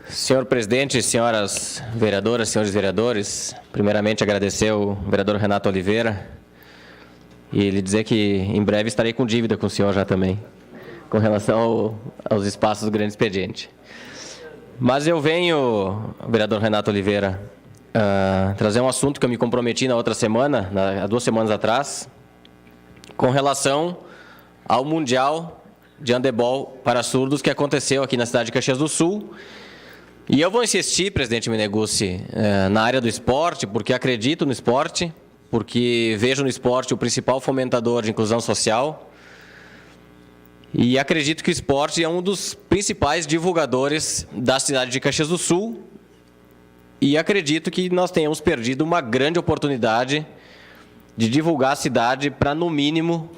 Senhor presidente, senhoras vereadoras, senhores vereadores, primeiramente agradecer ao vereador Renato Oliveira e lhe dizer que em breve estarei com dívida com o senhor já também, com relação aos espaços do grande expediente. Mas eu venho, vereador Renato Oliveira, trazer um assunto que eu me comprometi na outra semana, há 2 semanas atrás, com relação ao Mundial de Handebol para surdos que aconteceu aqui na cidade de Caxias do Sul. E eu vou insistir, presidente Meneguzzi, na área do esporte, porque acredito no esporte, porque vejo no esporte o principal fomentador de inclusão social e acredito que o esporte é um dos principais divulgadores da cidade de Caxias do Sul e acredito que nós tenhamos perdido uma grande oportunidade de divulgar a cidade para, no mínimo,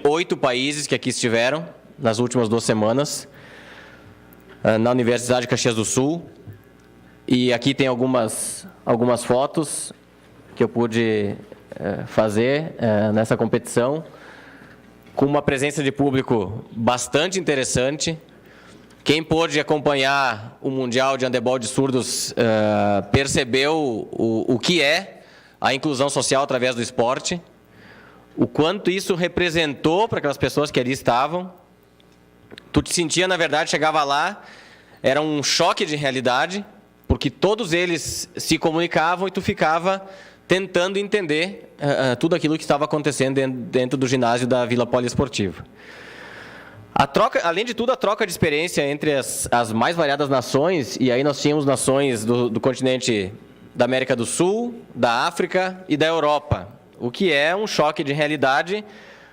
8 países que aqui estiveram nas últimas 2 semanas, na Universidade de Caxias do Sul. E aqui tem algumas fotos que eu pude fazer nessa competição, com uma presença de público bastante interessante. Quem pôde acompanhar o Mundial de Handebol de Surdos percebeu o que é a inclusão social através do esporte, o quanto isso representou para aquelas pessoas que ali estavam. Tu te sentia, na verdade, chegava lá, era um choque de realidade, porque todos eles se comunicavam e tu ficava tentando entender tudo aquilo que estava acontecendo dentro do ginásio da Vila Poliesportiva. Além de tudo, a troca de experiência entre as mais variadas nações, e aí nós tínhamos nações do continente da América do Sul, da África e da Europa, o que é um choque de realidade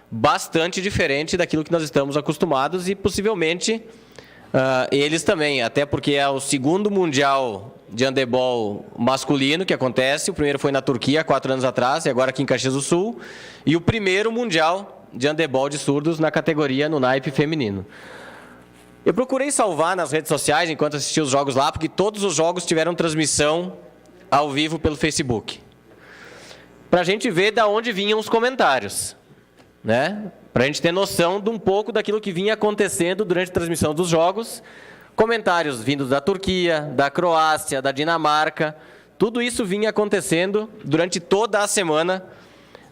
bastante diferente daquilo que nós estamos acostumados e possivelmente eles também, até porque é o 2º Mundial de Handebol masculino que acontece. O primeiro foi na Turquia, 4 anos atrás, e agora aqui em Caxias do Sul, e o primeiro Mundial de Handebol de surdos na categoria no naipe feminino. Eu procurei salvar nas redes sociais enquanto assistia os jogos lá, porque todos os jogos tiveram transmissão ao vivo pelo Facebook, para a gente ver de onde vinham os comentários, né? Para a gente ter noção de um pouco daquilo que vinha acontecendo durante a transmissão dos jogos. Comentários vindos da Turquia, da Croácia, da Dinamarca, tudo isso vinha acontecendo durante toda a semana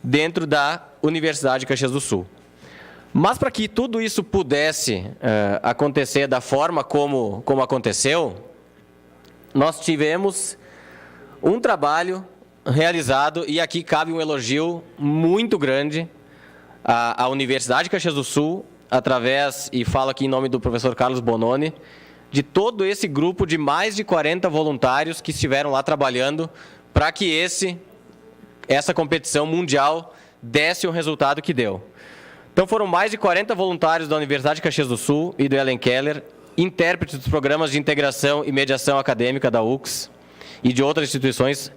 dentro da Universidade de Caxias do Sul. Mas para que tudo isso pudesse acontecer da forma como aconteceu, nós tivemos um trabalho realizado, e aqui cabe um elogio muito grande à Universidade de Caxias do Sul, através, e falo aqui em nome do professor Carlos Bononi, de todo esse grupo de mais de 40 voluntários que estiveram lá trabalhando para que essa competição mundial desse o resultado que deu. Então foram mais de 40 voluntários da Universidade de Caxias do Sul e do Ellen Keller, intérpretes dos programas de integração e mediação acadêmica da UX e de outras instituições,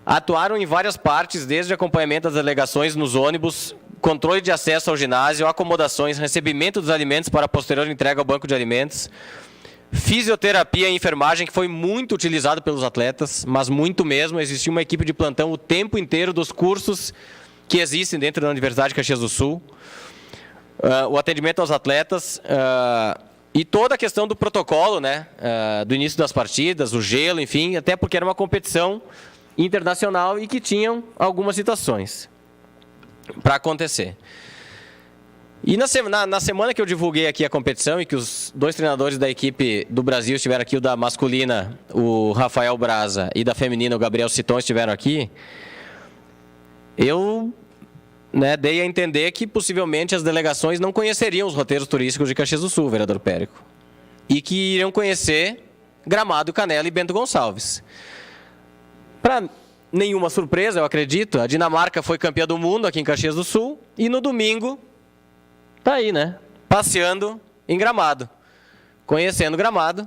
atuaram em várias partes, desde acompanhamento das delegações nos ônibus, controle de acesso ao ginásio, acomodações, recebimento dos alimentos para posterior entrega ao banco de alimentos, fisioterapia e enfermagem, que foi muito utilizado pelos atletas, mas muito mesmo. Existia uma equipe de plantão o tempo inteiro dos cursos que existem dentro da Universidade de Caxias do Sul, o atendimento aos atletas e toda a questão do protocolo, né, do início das partidas, o gelo, enfim, até porque era uma competição internacional e que tinham algumas situações para acontecer. E na semana que eu divulguei aqui a competição e que os 2 treinadores da equipe do Brasil estiveram aqui, o da masculina, o Rafael Braza, e da feminina, o Gabriel Citon, estiveram aqui, eu dei a entender que possivelmente as delegações não conheceriam os roteiros turísticos de Caxias do Sul, vereador Périco, e que iriam conhecer Gramado, Canela e Bento Gonçalves. Para nenhuma surpresa, eu acredito, a Dinamarca foi campeã do mundo aqui em Caxias do Sul e no domingo está aí, né? Passeando em Gramado, conhecendo Gramado,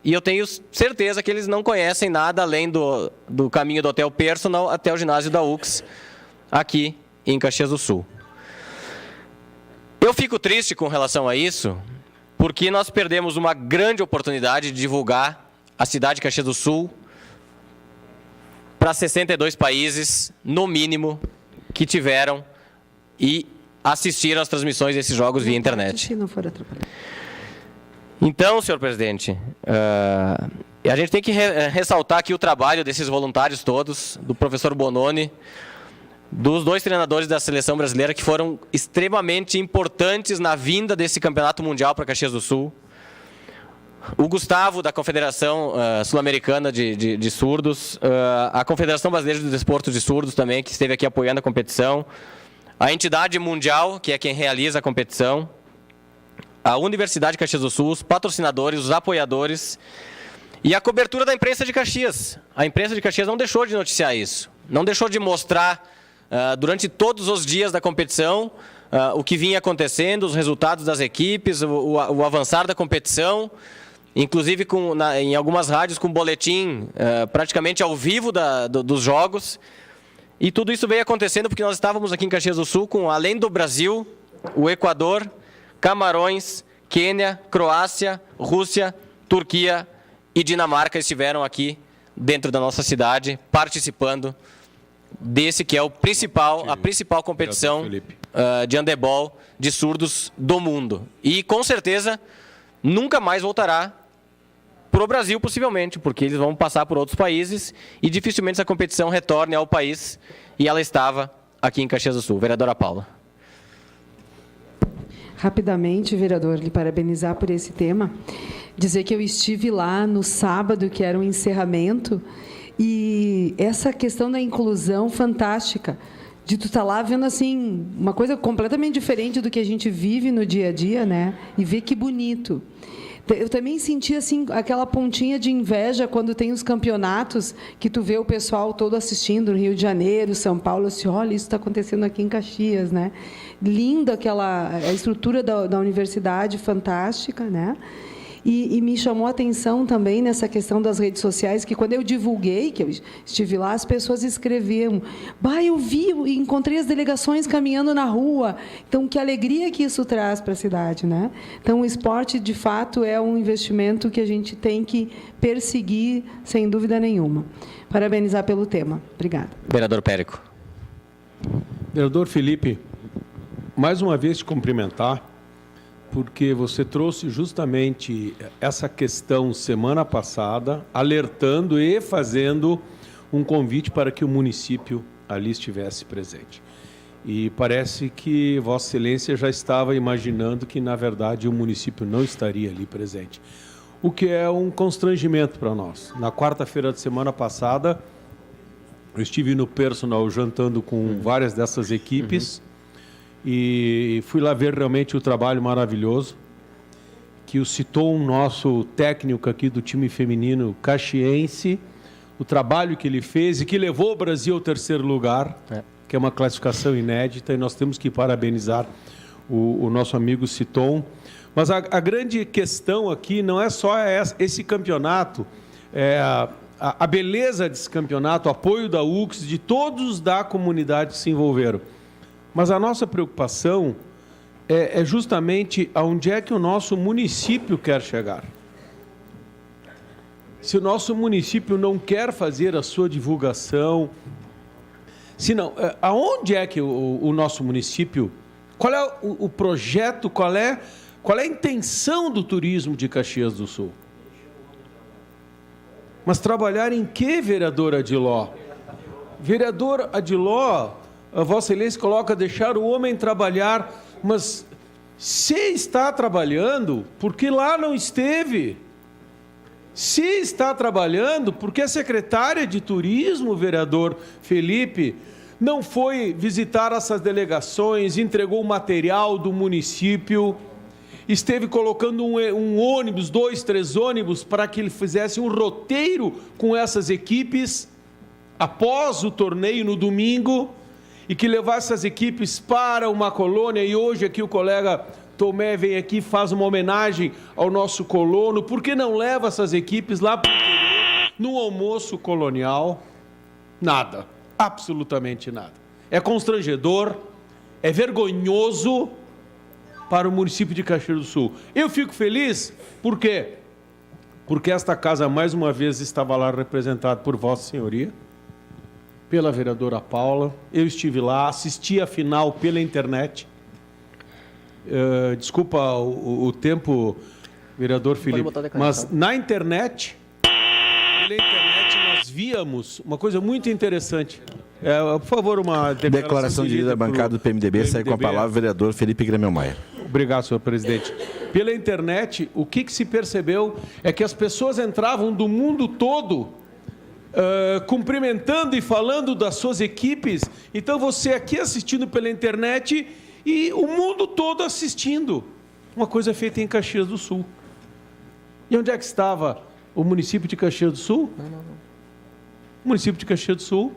e eu tenho certeza que eles não conhecem nada além do caminho do Hotel Personal até o ginásio da UX aqui em Caxias do Sul. Eu fico triste com relação a isso, porque nós perdemos uma grande oportunidade de divulgar a cidade de Caxias do Sul para 62 países, no mínimo, que tiveram e assistiram às transmissões desses jogos via internet. Se não for atrapalhar. Então, senhor presidente, a gente tem que ressaltar aqui o trabalho desses voluntários todos, do professor Bononi, dos 2 treinadores da seleção brasileira que foram extremamente importantes na vinda desse campeonato mundial para Caxias do Sul. O Gustavo, da Confederação Sul-Americana de Surdos, a Confederação Brasileira do Desporto de Surdos também, que esteve aqui apoiando a competição, a entidade mundial, que é quem realiza a competição, a Universidade de Caxias do Sul, os patrocinadores, os apoiadores e a cobertura da imprensa de Caxias. A imprensa de Caxias não deixou de noticiar isso, não deixou de mostrar durante todos os dias da competição o que vinha acontecendo, os resultados das equipes, o avançar da competição, inclusive em algumas rádios com boletim praticamente ao vivo dos jogos. E tudo isso veio acontecendo porque nós estávamos aqui em Caxias do Sul com, além do Brasil, o Equador, Camarões, Quênia, Croácia, Rússia, Turquia e Dinamarca estiveram aqui dentro da nossa cidade, participando desse que é a principal competição de handebol de surdos do mundo. E, com certeza, nunca mais voltará para o Brasil, possivelmente, porque eles vão passar por outros países e dificilmente essa competição retorne ao país, e ela estava aqui em Caxias do Sul. Vereadora Paula. Rapidamente, vereador, lhe parabenizar por esse tema. Dizer que eu estive lá no sábado, que era o encerramento, e essa questão da inclusão fantástica, de tu estar lá vendo assim uma coisa completamente diferente do que a gente vive no dia a dia, né? E ver que bonito. Eu também senti assim aquela pontinha de inveja quando tem os campeonatos que tu vê o pessoal todo assistindo no Rio de Janeiro, São Paulo, assim, olha, isso está acontecendo aqui em Caxias, né? Linda a estrutura da universidade, fantástica, né? E me chamou a atenção também nessa questão das redes sociais, que quando eu divulguei, que eu estive lá, as pessoas escreviam, eu vi e encontrei as delegações caminhando na rua. Então, que alegria que isso traz para a cidade, né? Então, o esporte, de fato, é um investimento que a gente tem que perseguir, sem dúvida nenhuma. Parabenizar pelo tema. Obrigada. Vereador Périco. Vereador Felipe, mais uma vez te cumprimentar, porque você trouxe justamente essa questão semana passada, alertando e fazendo um convite para que o município ali estivesse presente. E parece que Vossa Excelência já estava imaginando que, na verdade, o município não estaria ali presente, o que é um constrangimento para nós. Na quarta-feira de semana passada, eu estive no personal jantando com várias dessas equipes, e fui lá ver realmente o trabalho maravilhoso que o Citon, nosso técnico aqui do time feminino caxiense, o trabalho que ele fez e que levou o Brasil ao 3º lugar, que é uma classificação inédita, e nós temos que parabenizar o nosso amigo Citon. Mas a grande questão aqui não é só esse campeonato, a beleza desse campeonato, o apoio da UX, de todos da comunidade que se envolveram. Mas a nossa preocupação é justamente aonde é que o nosso município quer chegar. Se o nosso município não quer fazer a sua divulgação, se não, aonde é que o nosso município, qual é o projeto, qual é a intenção do turismo de Caxias do Sul? Mas trabalhar em que, vereador Adiló? Vereador Adiló, a Vossa Excelência coloca deixar o homem trabalhar, mas se está trabalhando, porque lá não esteve? Se está trabalhando, porque a secretária de Turismo, vereador Felipe, não foi visitar essas delegações, entregou o material do município, esteve colocando um ônibus, 2, 3 ônibus, para que ele fizesse um roteiro com essas equipes após o torneio no domingo, e que levasse essas equipes para uma colônia. E hoje aqui o colega Tomé vem aqui e faz uma homenagem ao nosso colono. Por que não leva essas equipes lá no almoço colonial? Nada, absolutamente nada. É constrangedor, é vergonhoso para o município de Caxias do Sul. Eu fico feliz, por quê? Porque esta casa mais uma vez estava lá representada por Vossa Senhoria, pela vereadora Paula. Eu estive lá, assisti a final pela internet. Desculpa o tempo Vereador Felipe, mas na internet, pela internet nós víamos uma coisa muito interessante. Por favor, uma declaração de líder da bancada do PMDB. Segue com a palavra o vereador Felipe Grêmio Maia. Obrigado, senhor presidente. Pela internet, o que se percebeu é que as pessoas entravam do mundo todo cumprimentando e falando das suas equipes. Então, você aqui assistindo pela internet e o mundo todo assistindo. Uma coisa feita em Caxias do Sul. E onde é que estava o município de Caxias do Sul? O município de Caxias do Sul.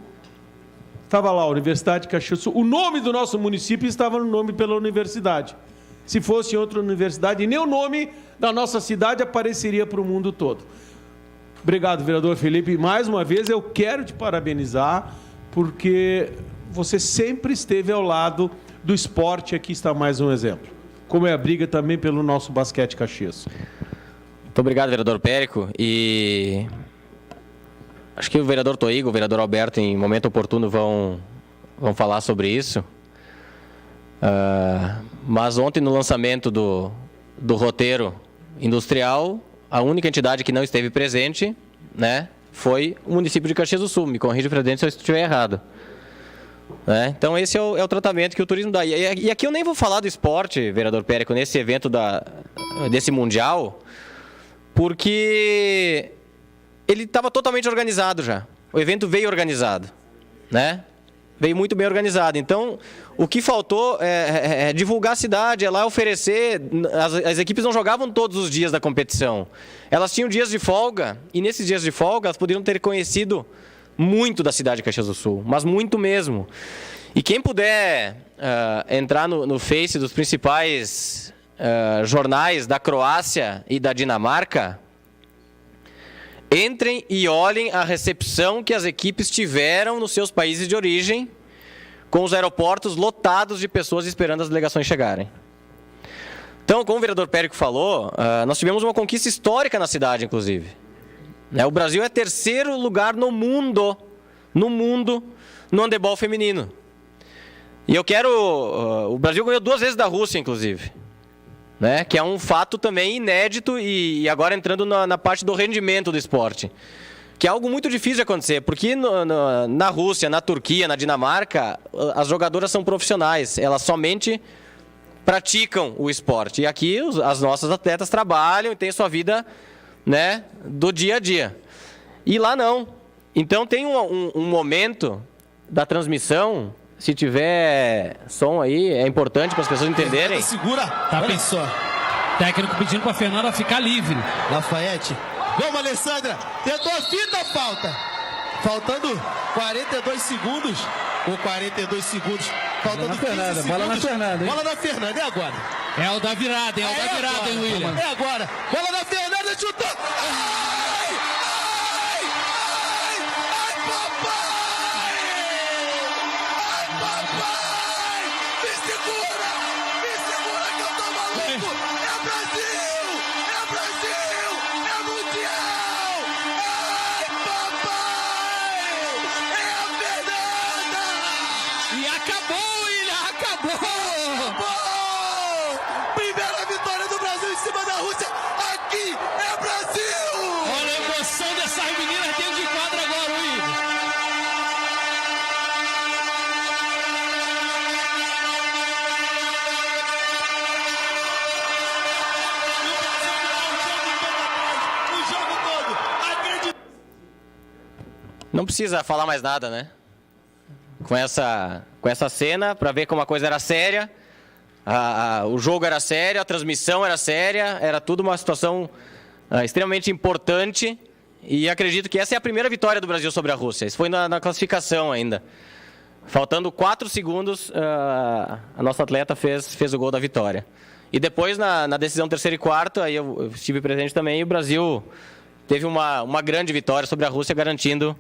Estava lá, a Universidade de Caxias do Sul. O nome do nosso município estava no nome pela universidade. Se fosse outra universidade, nem o nome da nossa cidade apareceria para o mundo todo. Obrigado, vereador Felipe. Mais uma vez, eu quero te parabenizar, porque você sempre esteve ao lado do esporte. Aqui está mais um exemplo. Como é a briga também pelo nosso basquete Caxias. Muito obrigado, vereador Périco. E acho que o vereador Toigo, o vereador Alberto, em momento oportuno, vão falar sobre isso. Mas ontem, no lançamento do roteiro industrial, a única entidade que não esteve presente, né, foi o município de Caxias do Sul. Me corrija, presidente, se eu estiver errado. Então, esse é o tratamento que o turismo dá. E aqui eu nem vou falar do esporte, vereador Périco, nesse evento desse Mundial, porque ele estava totalmente organizado já. O evento veio organizado, né? Veio muito bem organizado. Então, o que faltou é divulgar a cidade, é lá oferecer. As equipes não jogavam todos os dias da competição. Elas tinham dias de folga, e nesses dias de folga elas poderiam ter conhecido muito da cidade de Caxias do Sul, mas muito mesmo. E quem puder entrar no Face dos principais jornais da Croácia e da Dinamarca, entrem e olhem a recepção que as equipes tiveram nos seus países de origem, com os aeroportos lotados de pessoas esperando as delegações chegarem. Então, como o vereador Périco falou, nós tivemos uma conquista histórica na cidade, inclusive. O Brasil é terceiro lugar no mundo no handebol feminino. E o Brasil ganhou 2 vezes da Rússia, inclusive. Que é um fato também inédito e agora entrando na parte do rendimento do esporte. Que é algo muito difícil de acontecer, porque na Rússia, na Turquia, na Dinamarca, as jogadoras são profissionais, elas somente praticam o esporte. E aqui as nossas atletas trabalham e têm sua vida, né, do dia a dia. E lá não. Então tem um momento da transmissão. Se tiver som aí, é importante para as pessoas entenderem. Segura. Tá, pensou. Técnico pedindo para a Fernanda ficar livre. Lafayette. Vamos, Alessandra. Tentou a fita, falta. Faltando 42 segundos. Ou 42 segundos. Faltando 15 segundos. Bola na Fernanda. Bola na Fernanda. É agora. É o da virada, hein, William? É agora. Bola na Fernanda, chutou. Ai, papai! Papai! Me segura que eu tô maluco! É Brasil! É Brasil! É Mundial! Ai, papai! É a Fernanda! E acabou, William! Acabou! Primeira vitória do Brasil em cima da Rússia! Aqui é Brasil! Olha a emoção dessas meninas dentro de quadra agora, William! Não precisa falar mais nada, né? Com essa cena, para ver como a coisa era séria, o jogo era sério, a transmissão era séria, era tudo uma situação extremamente importante, e acredito que essa é a primeira vitória do Brasil sobre a Rússia. Isso foi na classificação ainda. Faltando 4 segundos, a nossa atleta fez o gol da vitória. E depois, na decisão terceiro e quarto, aí eu estive presente também, e o Brasil teve uma grande vitória sobre a Rússia, garantindo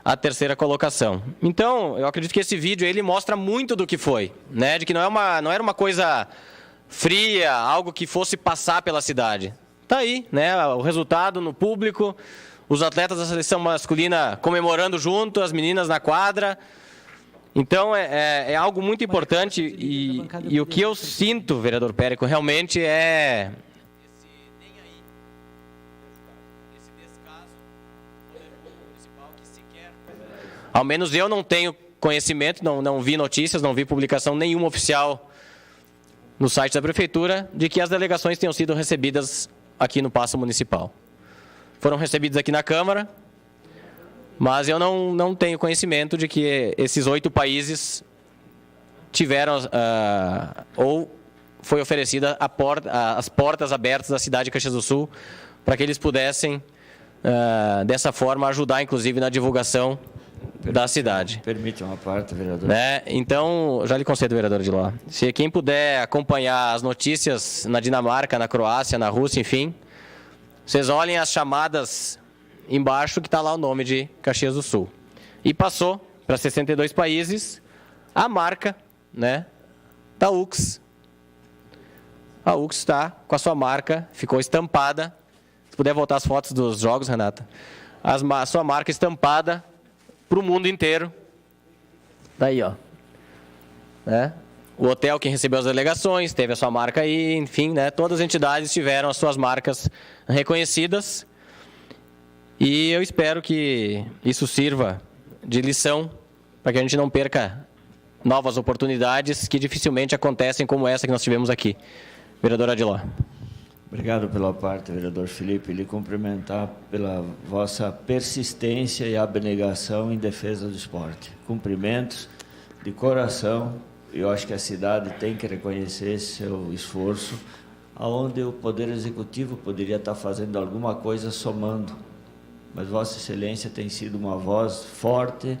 a terceira colocação. Então, eu acredito que esse vídeo ele mostra muito do que foi, né? De que não era uma coisa fria, algo que fosse passar pela cidade. Tá aí, né? O resultado no público, os atletas da seleção masculina comemorando junto, as meninas na quadra. Então, é algo muito importante e o que eu sinto, vereador Périco, realmente é Ao menos eu não tenho conhecimento, não vi notícias, não vi publicação nenhuma oficial no site da Prefeitura de que as delegações tenham sido recebidas aqui no Paço Municipal. Foram recebidas aqui na Câmara, mas eu não tenho conhecimento de que esses 8 países tiveram ou foi oferecida as portas abertas da cidade de Caxias do Sul para que eles pudessem, dessa forma, ajudar, inclusive, na divulgação da cidade. Permite uma parte, vereador. Então, já lhe concedo, vereador Adiló. Se quem puder acompanhar as notícias na Dinamarca, na Croácia, na Rússia, enfim, vocês olhem as chamadas embaixo que está lá o nome de Caxias do Sul. E passou para 62 países a marca, né, da UX. A UX está com a sua marca, ficou estampada. Se puder voltar as fotos dos jogos, Renata. A sua marca estampada para o mundo inteiro. Daí, ó. O hotel que recebeu as delegações teve a sua marca aí, enfim, né? Todas as entidades tiveram as suas marcas reconhecidas. E eu espero que isso sirva de lição para que a gente não perca novas oportunidades que dificilmente acontecem como essa que nós tivemos aqui. Vereador Adiló. Obrigado pela parte, vereador Felipe. Lhe cumprimentar pela vossa persistência e abnegação em defesa do esporte. Cumprimentos de coração. Eu acho que a cidade tem que reconhecer esse seu esforço, aonde o Poder Executivo poderia estar fazendo alguma coisa somando. Mas Vossa Excelência tem sido uma voz forte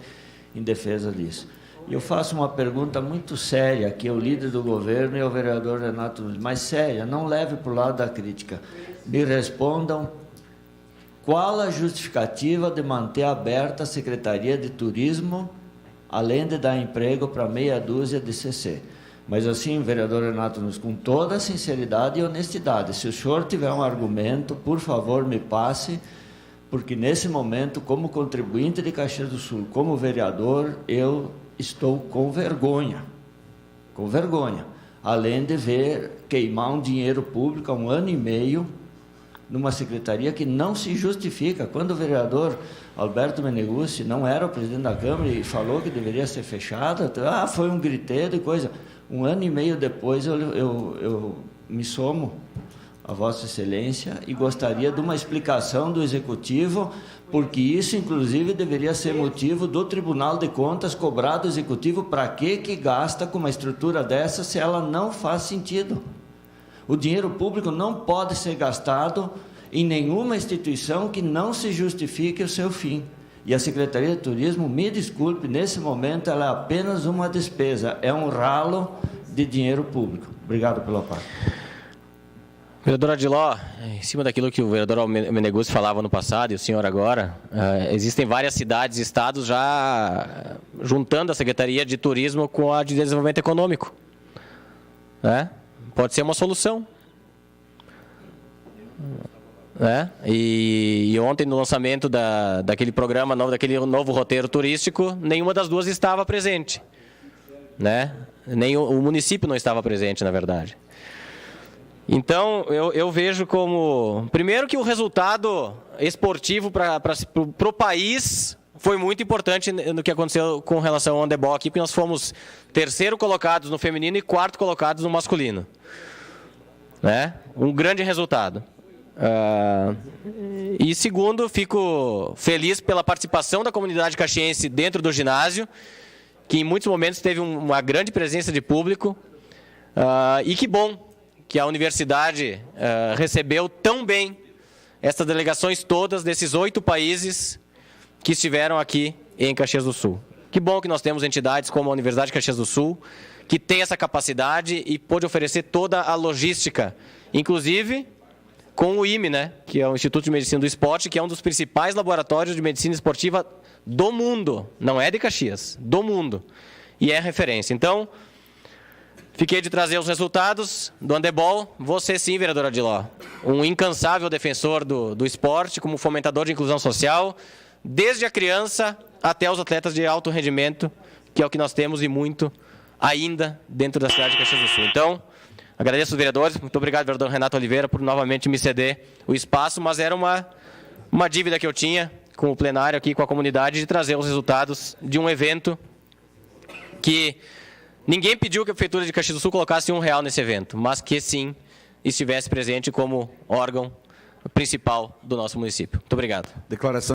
em defesa disso. E eu faço uma pergunta muito séria aqui ao líder do governo e ao vereador Renato, mas séria, não leve para o lado da crítica. Me respondam qual a justificativa de manter aberta a Secretaria de Turismo, além de dar emprego para meia dúzia de CC. Mas assim, vereador Renato, com toda a sinceridade e honestidade, se o senhor tiver um argumento, por favor, me passe, porque nesse momento, como contribuinte de Caxias do Sul, como vereador, eu estou com vergonha, além de ver queimar um dinheiro público há 1 ano e meio numa secretaria que não se justifica. Quando o vereador Alberto Meneguzzi não era o presidente da Câmara e falou que deveria ser fechada, foi um griteiro e coisa. 1 ano e meio depois eu me somo a Vossa Excelência e gostaria de uma explicação do Executivo, porque isso, inclusive, deveria ser motivo do Tribunal de Contas cobrar do Executivo para que gasta com uma estrutura dessa se ela não faz sentido. O dinheiro público não pode ser gastado em nenhuma instituição que não se justifique o seu fim. E a Secretaria de Turismo, me desculpe, nesse momento ela é apenas uma despesa, é um ralo de dinheiro público. Obrigado pela parte. Vereador Adiló, em cima daquilo que o vereador Meneguzzi falava no passado e o senhor agora, existem várias cidades e estados já juntando a Secretaria de Turismo com a de Desenvolvimento Econômico. Pode ser uma solução. E ontem, no lançamento daquele programa novo, daquele novo roteiro turístico, nenhuma das duas estava presente. Nem o município não estava presente, na verdade. Então, eu vejo como... Primeiro que o resultado esportivo para o país foi muito importante no que aconteceu com relação ao handebol aqui, porque nós fomos 3º colocados no feminino e 4º colocados no masculino. Um grande resultado. E segundo, fico feliz pela participação da comunidade caxiense dentro do ginásio, que em muitos momentos teve uma grande presença de público. E que bom que a universidade recebeu tão bem essas delegações todas desses 8 países que estiveram aqui em Caxias do Sul. Que bom que nós temos entidades como a Universidade de Caxias do Sul, que tem essa capacidade e pode oferecer toda a logística, inclusive com o IME, que é o Instituto de Medicina do Esporte, que é um dos principais laboratórios de medicina esportiva do mundo, não é de Caxias, do mundo, e é referência. Então, fiquei de trazer os resultados do handebol. Você sim, vereador Adiló, um incansável defensor do esporte, como fomentador de inclusão social, desde a criança até os atletas de alto rendimento, que é o que nós temos e muito ainda dentro da cidade de Caxias do Sul. Então, agradeço os vereadores, muito obrigado, vereador Renato Oliveira, por novamente me ceder o espaço, mas era uma dívida que eu tinha com o plenário aqui, com a comunidade, de trazer os resultados de um evento que ninguém pediu que a Prefeitura de Caxias do Sul colocasse R$1 nesse evento, mas que sim estivesse presente como órgão principal do nosso município. Muito obrigado. Declaração.